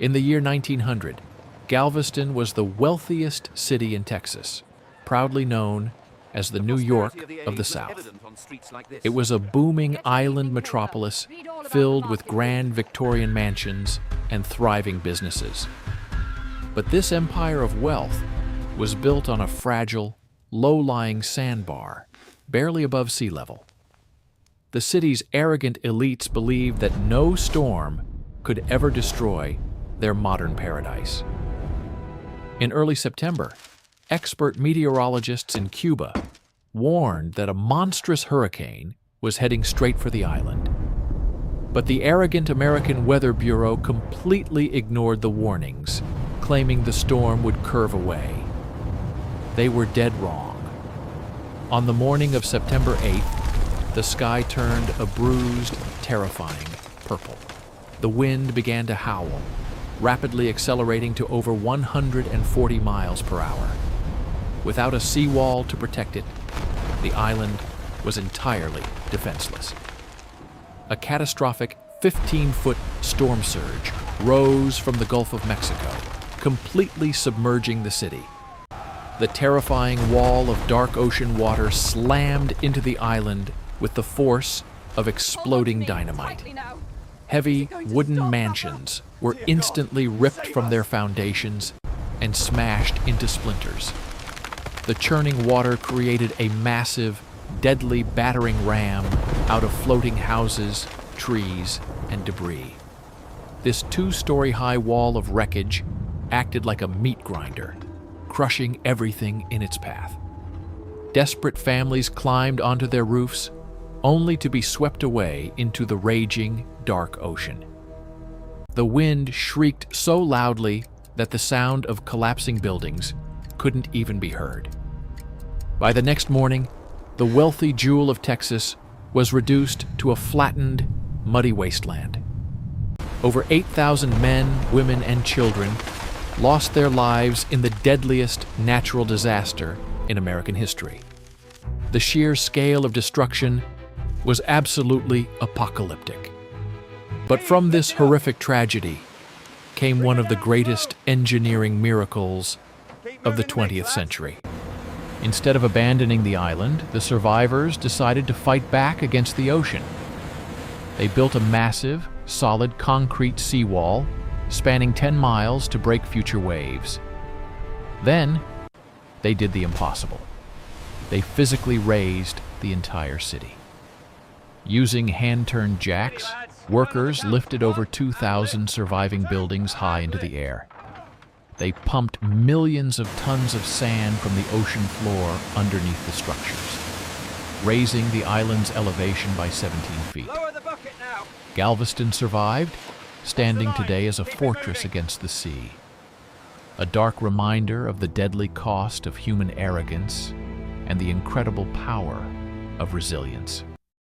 In the year 1900, Galveston was the wealthiest city in Texas, proudly known as the New York of the South. It was a booming island metropolis filled with grand Victorian mansions and thriving businesses. But this empire of wealth was built on a fragile, low-lying sandbar, barely above sea level. The city's arrogant elites believed that no storm could ever destroy their modern paradise. In early September, expert meteorologists in Cuba warned that a monstrous hurricane was heading straight for the island. But the arrogant American Weather Bureau completely ignored the warnings, claiming the storm would curve away. They were dead wrong. On the morning of September 8th, the sky turned a bruised, terrifying purple. The wind began to howl, rapidly accelerating to over 140 miles per hour. Without a seawall to protect it, the island was entirely defenseless. A catastrophic 15-foot storm surge rose from the Gulf of Mexico, completely submerging the city. The terrifying wall of dark ocean water slammed into the island with the force of exploding dynamite. Heavy wooden mansions were instantly ripped from their foundations and smashed into splinters. The churning water created a massive, deadly battering ram out of floating houses, trees, and debris. This 2-story high wall of wreckage acted like a meat grinder, crushing everything in its path. Desperate families climbed onto their roofs, only to be swept away into the raging, dark ocean. The wind shrieked so loudly that the sound of collapsing buildings couldn't even be heard. By the next morning, the wealthy jewel of Texas was reduced to a flattened, muddy wasteland. Over 8,000 men, women, and children lost their lives in the deadliest natural disaster in American history. The sheer scale of destruction was absolutely apocalyptic. But from this horrific tragedy came one of the greatest engineering miracles of the 20th century. Instead of abandoning the island, the survivors decided to fight back against the ocean. They built a massive, solid concrete seawall spanning 10 miles to break future waves. Then, they did the impossible. They physically razed the entire city. Using hand-turned jacks, workers lifted over 2,000 surviving buildings high into the air. They pumped millions of tons of sand from the ocean floor underneath the structures, raising the island's elevation by 17 feet. Galveston survived, standing today as a fortress against the sea. A dark reminder of the deadly cost of human arrogance and the incredible power of resilience.